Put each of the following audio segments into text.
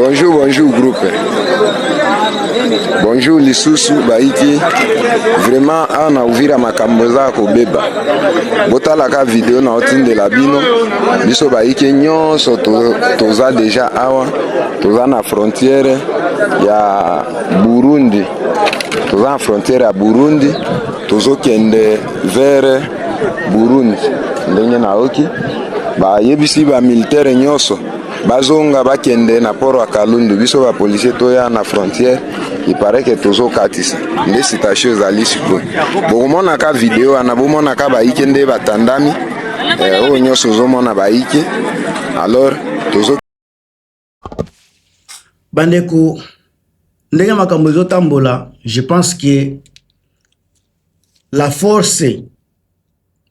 Bonjour groupe. Bonjour lisusu baiki. Vraiment ana uvira makambo za kobeba. Botala ka video na otindela bino. Biso baiki nyonso toza déjà awa. Toza na frontière ya Burundi. Toza na frontière ya Burundi. Tozokende vers Burundi. Ndenge na oki. Ba yebisi ba militaire nyonso. Bazonga bakende na poro ya Kalundu biso ba policier toya na frontière. Il paraît que tozo katisa nde citation ezali siko bomona ka video ana bomona ka baike nde batandami o nyoso zomona baike alors tozo bandeko ndenge makambo ezotambola. Je pense que la force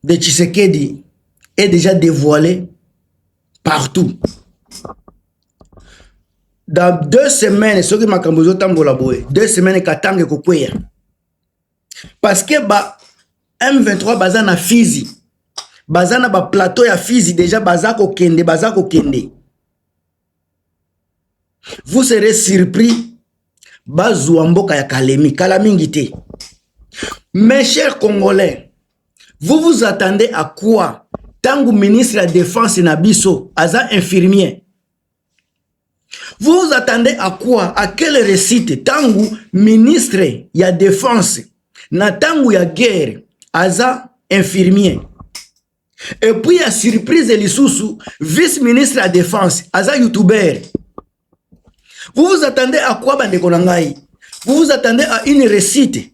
de Tshisekedi est déjà dévoilée partout. Dans 2 semaines, ce qui m'a cambozo tambola boy, 2 semaines katange kokweya. Parce que ba M23 bazana Fizi, bazana ba plateau ya Fizi déjà bazako kende. Vous serez surpris bazwa mboka ya Kalamingite. Mes chers Congolais, vous vous attendez à quoi? Tangu ministre de la Défense Nabiso, aza infirmier. Vous vous attendez à quoi? À quelle récite? Tangu ministre ya défense na tangu ya guerre aza infirmier. Et puis à surprise lisusu vice-ministre ya défense aza youtuber. Vous vous attendez à quoi bandeko na ngai? Vous vous attendez à une récite?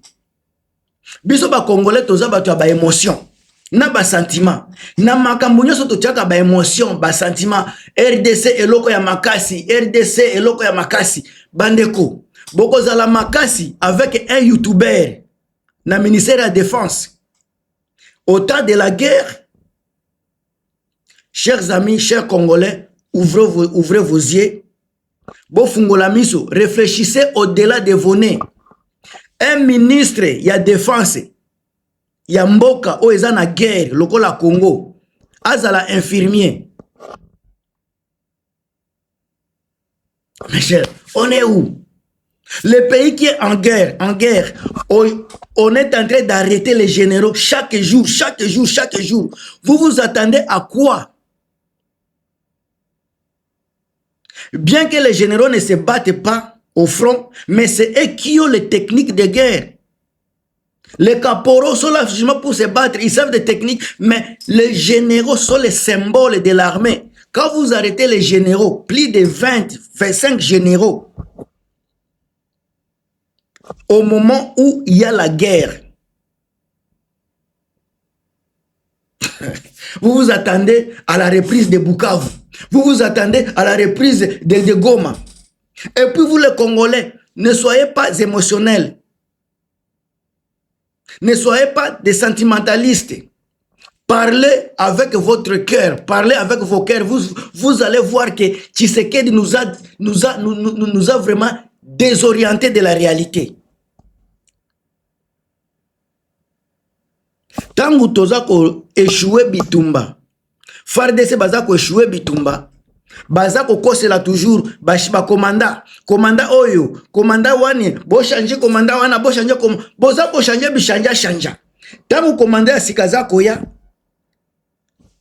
Biso ba Congolais toza bato ya ba émotion. Na ba sentiment na makambo nyonso totiaka ba émotion ba sentiment. RDC eloko ya makasi, RDC eloko ya makasi. Bandeko bokozala makasi avec un youtuber na ministère de la défense au temps de la guerre. Chers amis, chers Congolais, ouvrez vos yeux. Bofungola miso, réfléchissez au-delà de vos nez. Un ministre ya défense ya mboka o eza na guerre lokola Congo azala infirmier. Mes chers, on est où? Le pays qui est en guerre, on est en train d'arrêter les généraux chaque jour. Vous vous attendez à quoi? Bien que les généraux ne se battent pas au front, mais c'est eux qui ont les techniques de guerre. Les caporaux sont là justement pour se battre, ils savent des techniques, mais les généraux sont les symboles de l'armée. Quand vous arrêtez les généraux, plus de 25 généraux, au moment où il y a la guerre, vous vous attendez à la reprise de Bukavu, vous vous attendez à la reprise de Goma. Et puis vous les Congolais, ne soyez pas émotionnels. Ne soyez pas des sentimentalistes. Parlez avec votre cœur, parlez avec vos cœurs. Vous allez voir que Tshisekedi nous a vraiment désorientés de la réalité. Tangu toza ko échoué Bitumba, FARDC baza ko échoué Bitumba, baza ko kosela toujours ba commanda oyo, commanda wani, bo changer commanda wana, bo changer boza ko changer chanja. Tangu commanda sikaza koya,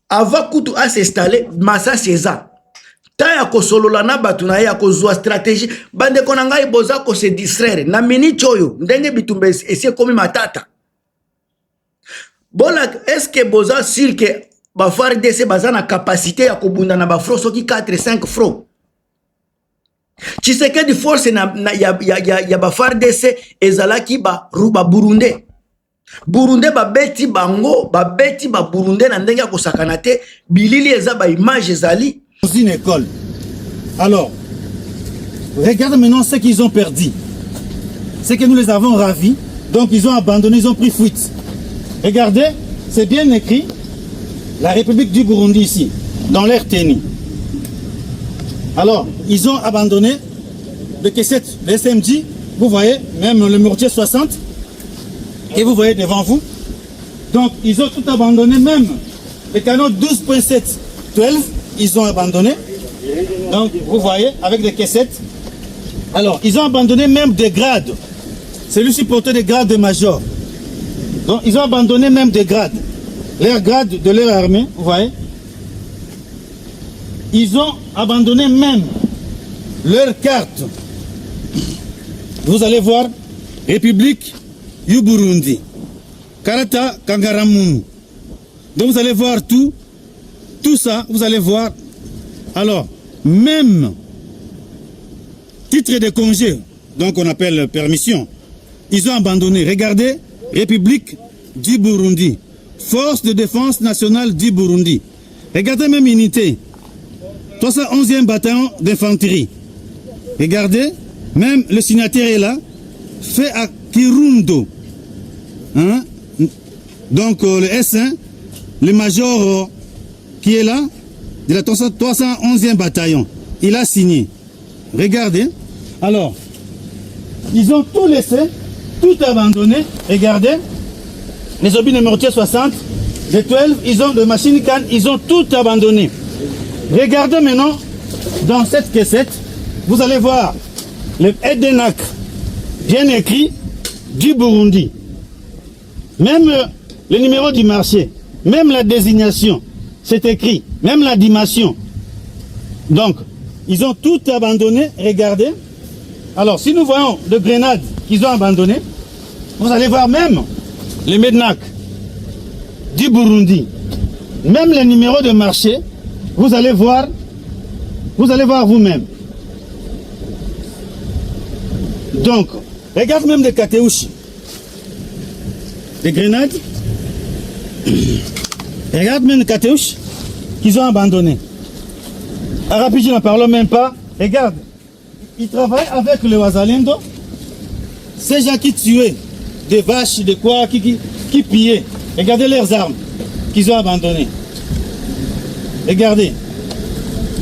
avant kutu a s'installer, massa seza. Taya ko solola na batu na ya ko zwa stratégie, bande konanga boza ko se distraire. Na mini choyo, ndenge Bitumba essayer komi matata. Bon, est-ce que boza sûr que ba FARDC baza na capacité ya kobunda na ba front soki 4-5 front? Tshisekedi force ya ba FARDC ezalaki ba Burundais. Burundais ba beti bango, ba beti ba Burundais na ndenge ya kosakana te, bilili eza ba image ezali. Dans une école. Alors, regarde maintenant ce qu'ils ont perdu. C'est que nous les avons ravis, donc ils ont abandonné, ils ont pris fuite. Regardez, c'est bien écrit, la République du Burundi ici, dans l'air tenue. Alors, ils ont abandonné le K7, le SMG, vous voyez, même le mortier 60, que vous voyez devant vous. Donc, ils ont tout abandonné, même le canon 12.7, 12, ils ont abandonné. Donc, vous voyez, avec le K7, Alors, ils ont abandonné même des grades. Celui-ci portait des grades de major. Donc, ils ont abandonné même des grades. Leurs grades de leur armée, vous voyez. Ils ont abandonné même leur carte. Vous allez voir, République du Burundi. Karata Kangaramun. Donc vous allez voir tout ça, vous allez voir. Alors, même titre de congé, donc on appelle permission, ils ont abandonné. Regardez, République du Burundi, Force de défense nationale du Burundi. Regardez même unité, 311e bataillon d'infanterie. Regardez, même le signataire est là, fait à Kirundo. Hein? Donc le S1, le major qui est là, de la 311e bataillon, il a signé. Regardez. Alors, ils ont tout laissé, tout abandonné. Regardez, les obus numérotiers 60, les 12, ils ont de machine gun, ils ont tout abandonné. Regardez maintenant, dans cette caissette, vous allez voir le Edenak, bien écrit, du Burundi. Même le numéro du marché, même la désignation, c'est écrit, même la dimension. Donc, ils ont tout abandonné, regardez. Alors, si nous voyons de grenades qu'ils ont abandonné, vous allez voir même les Mednak du Burundi, même les numéros de marché, vous allez voir vous-même. Donc, regarde même des Kateushi, des grenades, regarde même des Kateushi qu'ils ont abandonné. Arapi, je n'en parle même pas. Regarde, ils travaillent avec le Wazalendo. Ces gens qui tuaient des vaches, des quoi, qui pillaient. Regardez leurs armes qu'ils ont abandonnées. Regardez,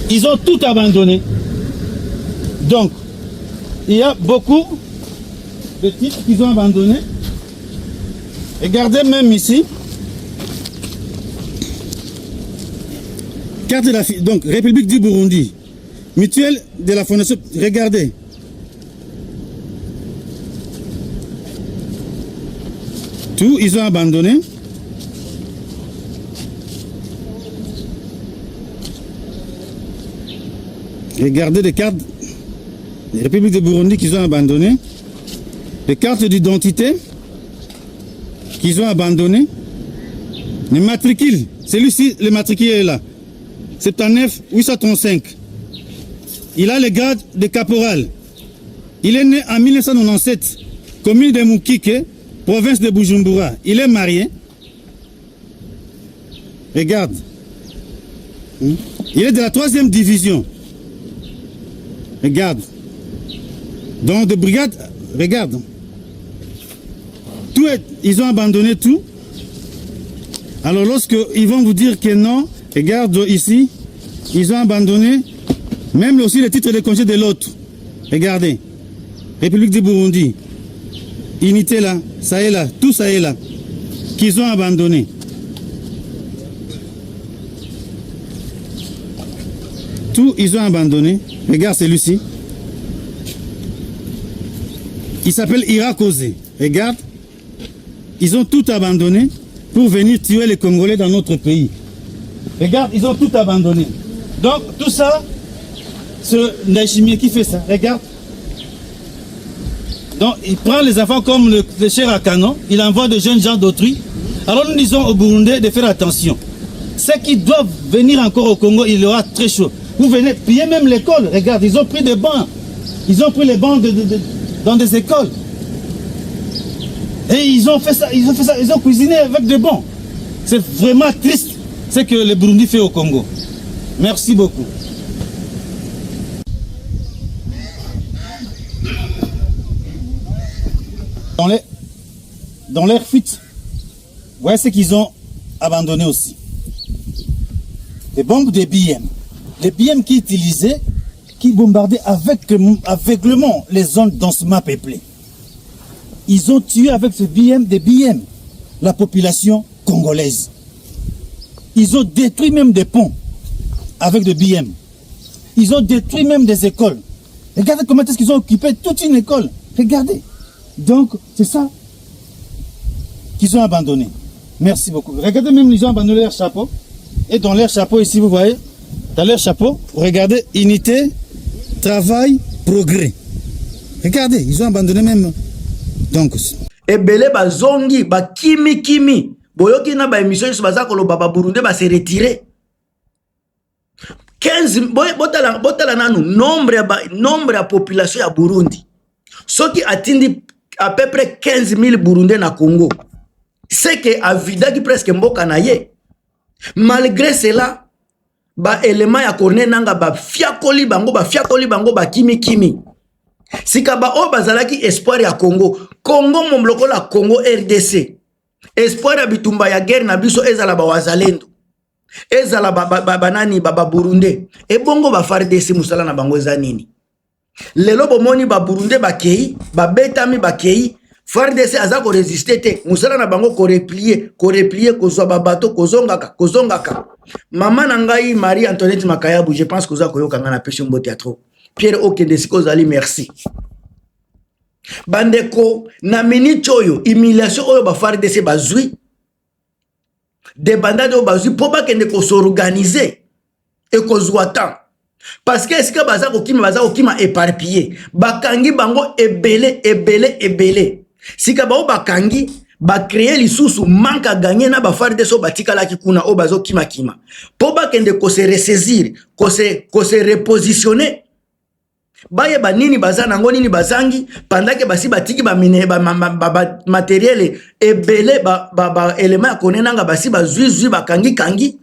ils ont tout abandonné. Donc, il y a beaucoup de titres qu'ils ont abandonnés. Regardez même ici. Carte de la donc République du Burundi. Mutuelle de la Fondation. Regardez. Tout, ils ont abandonné. Regardez les cartes des Républiques du Burundi qu'ils ont abandonnées. Les cartes d'identité qu'ils ont abandonnées. Les matricules. Celui-ci, le matricule est là. 79 835. Il a le grade de caporal. Il est né en 1997, commune de Mukike, province de Bujumbura. Il est marié. Regarde. Il est de la 3e division. Regarde. Donc de brigade, regarde. Tout est, ils ont abandonné tout. Alors lorsque ils vont vous dire que non, regarde ici, ils ont abandonné même aussi le titre de congé de l'autre. Regardez. République du Burundi. Unité là, ça est là, tout ça est là. Qu'ils ont abandonné. Tout, ils ont abandonné. Regarde celui-ci. Il s'appelle Irakose. Regarde. Ils ont tout abandonné pour venir tuer les Congolais dans notre pays. Regarde, ils ont tout abandonné. Donc, tout ça, ce Ndayishimiye qui fait ça, regarde. Donc, il prend les enfants comme le cher Akano, il envoie de jeunes gens d'autrui. Alors, nous disons au Burundais de faire attention. Ceux qui doivent venir encore au Congo, il y aura très chaud. Vous venez piller même l'école. Regarde, ils ont pris des bancs. Ils ont pris les bancs dans des écoles. Et ils ont fait ça, ils ont cuisiné avec des bancs. C'est vraiment triste ce que le Burundi fait au Congo. Merci beaucoup. Dans leur fuite, voyez ce qu'ils ont abandonné aussi. Les bombes de BM. Les BM qui utilisaient, qui bombardaient aveuglement les zones densément peuplées. Ils ont tué avec ce BM, des BM, la population congolaise. Ils ont détruit même des ponts avec des BM. Ils ont détruit même des écoles. Regardez comment est-ce qu'ils ont occupé toute une école. Regardez. Donc, c'est ça qu'ils ont abandonné. Merci beaucoup. Regardez même, ils ont abandonné leur chapeau. Et dans leur chapeau, ici, vous voyez, dans leur chapeau, regardez, unité, travail, progrès. Regardez, ils ont abandonné même. Donc, ebele bazongi ba kimi boyoki na ba émission sur baza koloba ba Burundi ba se retirer 15 botala nanu nombre ya population ya Burundi soki atindi à peu près 15 000 Burundais na Congo c'est que avidaki presque mboka na ye malgré cela ba élément ya corne nanga ba fiakoli bango ba kimi sika ba o bazalaki espoir ya Congo mombloko la Congo RDC espoir ya bitumba ya guerre na biso ezala ba wazalendo ezala banani ba Burundi ebongo ba FARDC musala na bango eza nini lelo bomoni ba Burundi bakei ba betami bakei FARDC aza ko résister te musala na bango ko replier kozwa ba bateau kozongaka mama na ngai Marie Antoinette Makayabu je pense que oza koyoka nga na peshe mbote ya trop Pierre Okende siko zali merci bandeko na minute oyo humiliation oyo ba FARDC bazui de bandade oyo bazui po bakende ko s'organiser et ko zwata parce que est-ce que baza kokima éparpillé bakangi bango ebele sika bao bakangi ba créer lisusu manque à gagner na ba FARDC so batikala ki kuna o bazo kima po bakende ko se ressaisir ko se repositionner baye banini bazana ngo nini bazangi pendant que basi batiki ba mine ba matériel ebele ba élément konenanga basi bazui bakangi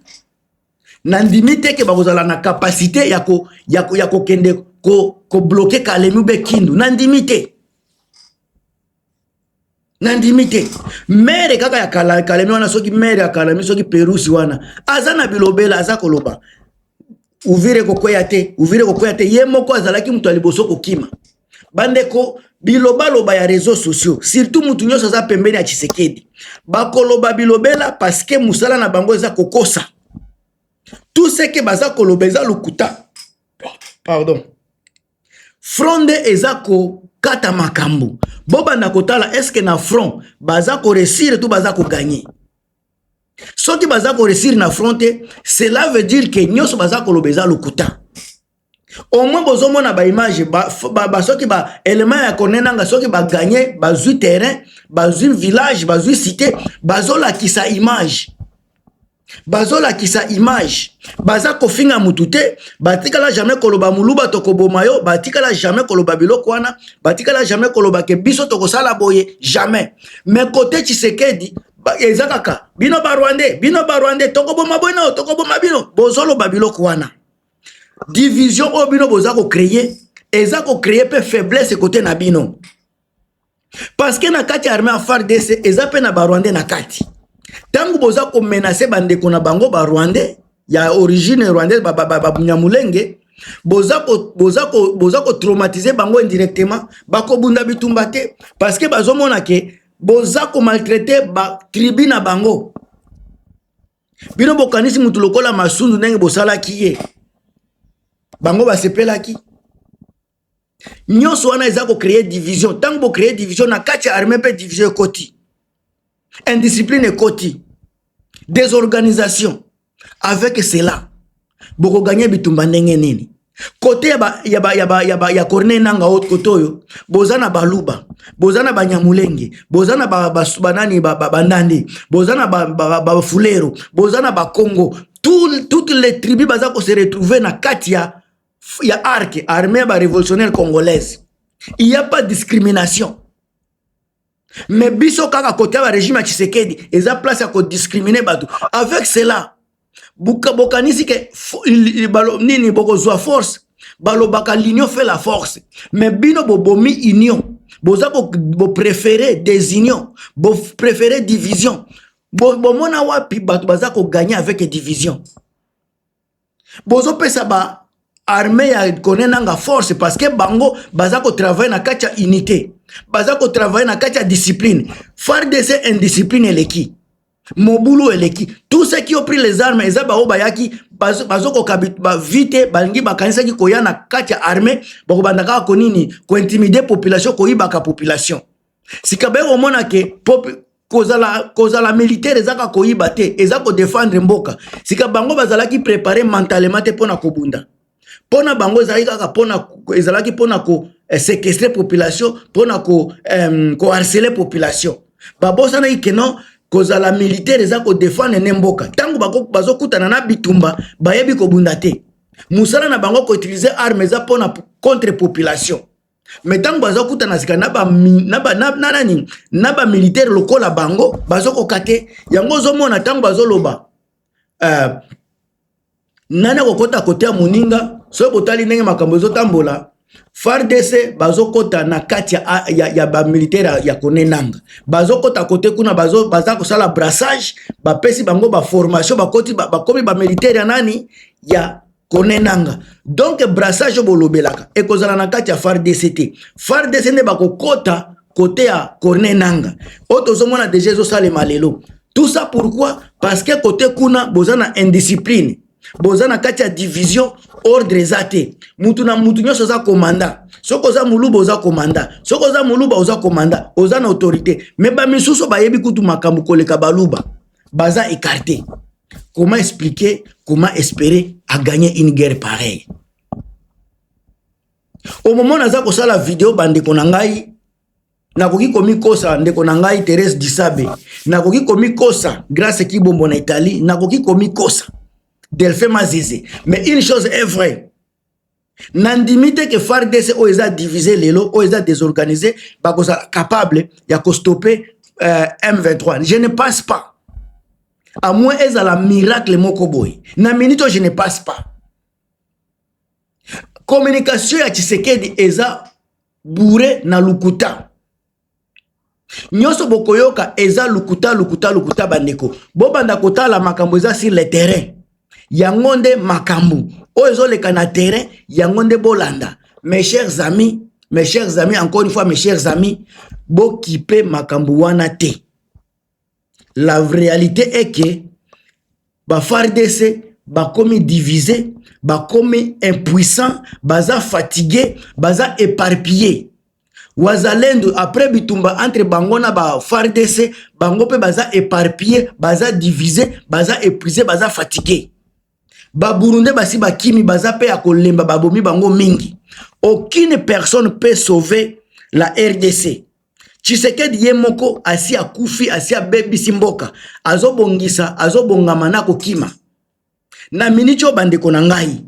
nandimite ke bakozala na capacité ya ko kende ko bloquer Kalemi be Kindu nandimite mere kaka ya Kalemi wana soki mere ya Kalemi soki Perusi wana azana bilobela azakoloba uvire kokwea te ye moko azalaki mutu aliboso kokima bandeko bilobaloba ya réseaux sociaux surtout mutu nyonso aza pembeni ya Tshisekedi bakoloba bilobela parce que musala na bango eza kokosa tout ce que baza koloba eza lukuta pardon fronde eza ko kata makambu bobanda kotala est-ce que na front baza ko réussir tout baza ko gagner soki baza ko réussir na fronte cela veut dire que nyoso baza ko lobeza lukuta au moins bozomona ba image soki ba élément ya konenanga soki ba gagner bazui terrain bazui village bazui cité bazola kisa image baza kofinga mutute batikala jamais koloba muluba tokobomayo batikala jamais koloba biloko wana batikala jamais koloba ke biso tokosala boye jamais mais côté Tshisekedi ezakaka bino ba Rwandais tokoboma bono tokoboma bino bozolo babiloko wana division o bino boza ko créer eza ko créer pe faiblesse côté na bino parce que na kati armée à FARDC eza pe na ba Rwandais na kati tangu boza ko menacer bandeko na bango ba Rwandais ya origine rwandaise ba Nyamulenge boza ko traumatiser bango indirectement bako bunda bitumba te parce que bazomona ke boza ko maltraiter ba tribu na bango bino bokanisi mutu lokola Masundu ndenge bosala kiye bango basepelaki nyonso wana eza ko créer division tango bo créer division na kati armée pe division koti indiscipline koti désorganisation avec cela boko gagner bitumba ndenge nini côté ya corne nanga autre côté oyo bozana baluba bozana banyamulenge bozana banani bandande bozana ba fulero bozana ba Congo toutes les tribus baza ko se retrouver na kati ya arc armée ba révolutionnaire congolaise il y a pas de discrimination mais biso kaka côté ba régime Tshisekedi eza place à ko discriminer batu avec cela bokanisi ke nini boko zwa force balobaka l'union fait la force mais bino bobomi union boza bo préférer des unions bo préférer division bomona wapi batu baza ko gagner avec division bozo pesa ba armée ya konenanga force parce que bango baza ko travailler na kati ya unité baza ko travailler na kati ya discipline FARDC indiscipline eleki Mobulu eleki tous ceux qui ont pris les armes ezaba obayaki bazo ko vite balingi bakanisa ki koya na kati ya armée bako bandaka ko nini ko intimider population ko ibaka population sika be omona ke kozala militaire ezaka ko ibate ezako défendre mboka sika bango bazalaki préparer mentalement te pona ko bunda pona bango ezalaki pona ko séquestrer population pona ko harceler population babosana ikeno kozala militaire ezako défendre nemboka tango bazokutana na bitumba bayebi ko bunda te musala na bango ko utiliser armes za pona contre population mais tango bazokutana sika na ba militaire lokola bango bazoko kate yango zomona tango bazoloba nana kokota kote ya muninga so botali ndenge makambo ezotambola FARDC bazokota na kati ya ba militaire ya konenanga bazokota kote kuna baza kosala brassage bapesi bango ba formation bakomi ba militaire ya nani ya konenanga donc brassage bolobelaka ekozala na kati ya FARDC ne bakokota kote ya konenanga otozomona déjà ezosalema lelo tout ça pourquoi parce que kote kuna bozana indiscipline bozana kati ya division ordre ezate mutu na mutu nyoso za komanda soko za muluba oza komanda soko za muluba oza komanda oza na autorité mais ba misuso bayebi kutu makambu koleka baluba baza écarté. Comment expliquer, comment espérer à gagner une guerre pareille? Au moment où nous avons la vidéo bande konangai nakoki komi kosa ndeko nangai Thérèse Disabe nakoki komi kosa grâce qui bombo na Italie nakoki komi kosa Delphin Mazeze. Mais une chose est vraie. Nandimite que FARDC oeza divisé lelo, oeza désorganisé, bakosa capable ya ko stopper M23. Je ne passe pas. À moins eza la miracle moko boy. Na minute je ne passe pas. Communication ya Tshisekedi eza bourré na lukuta. Nyoso bokoyoka eza lukuta bandeko. Bobanda kotala makambo eza sur le terrain. Yangonde makambu ozo le kana terrain yangonde bolanda. Mes chers amis, encore une fois mes chers amis, bo kipe makambu wana te. La réalité est que ba FARDC ba komi divisé, ba komi impuissant, baza fatigué, baza éparpillé. Wazalendo après bitumba entre bangona ba FARDC, bango pe baza éparpillé, baza divisé, baza épuisé, baza fatigué. Ba Burundais basi ba kimi baza pe ya kolemba babomi bango mingi. Aucune personne peut sauver la RDC. Tshisekedi yemoko asi akufi asi abebi simboka azobongisa azobongama na kokima. Na minicho bandeko na ngai.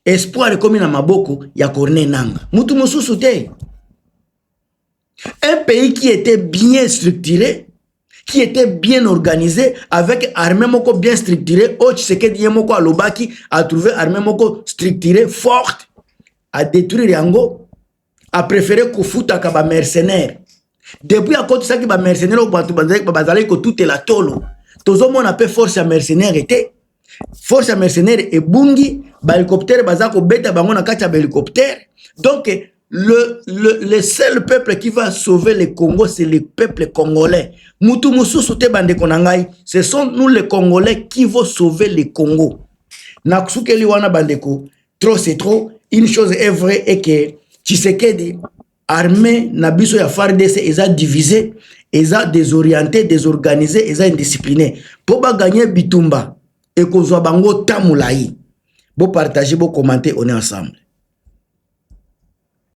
Espoir komi na maboko ya Corneille Nangaa. Mutu mususu te. Un pays qui était bien structuré, qui était bien organisé, avec armée moko bien structurée, au Tshisekedi yemoko alobaki a trouvé armée moko structurée, forte, à détruire yango, a préféré kofuta ka ba mercenaires. Depuis à côté ça qui ba mercenaires au batu bazali ko tout la tolo. Tozo mona pe force ya mercenaires était. Force ya mercenaires et bungi, ba hélicoptère bazako beta bango na kati ya hélicoptère. Donc le seul peuple qui va sauver le Congo, c'est le peuple congolais. Mutu mususu te bande konangai, ce sont nous les Congolais qui vont sauver le Congo. Nakusukeli wana bandeko, trop c'est trop. Une chose est vraie et que Tshisekedi armée na biso ya FARDC eza divisé, eza désorienté, désorganisé, eza indiscipliné. Pour ba gagner bitumba et kozwa bango tamulayi. Bo partager, bo commenter, on est ensemble.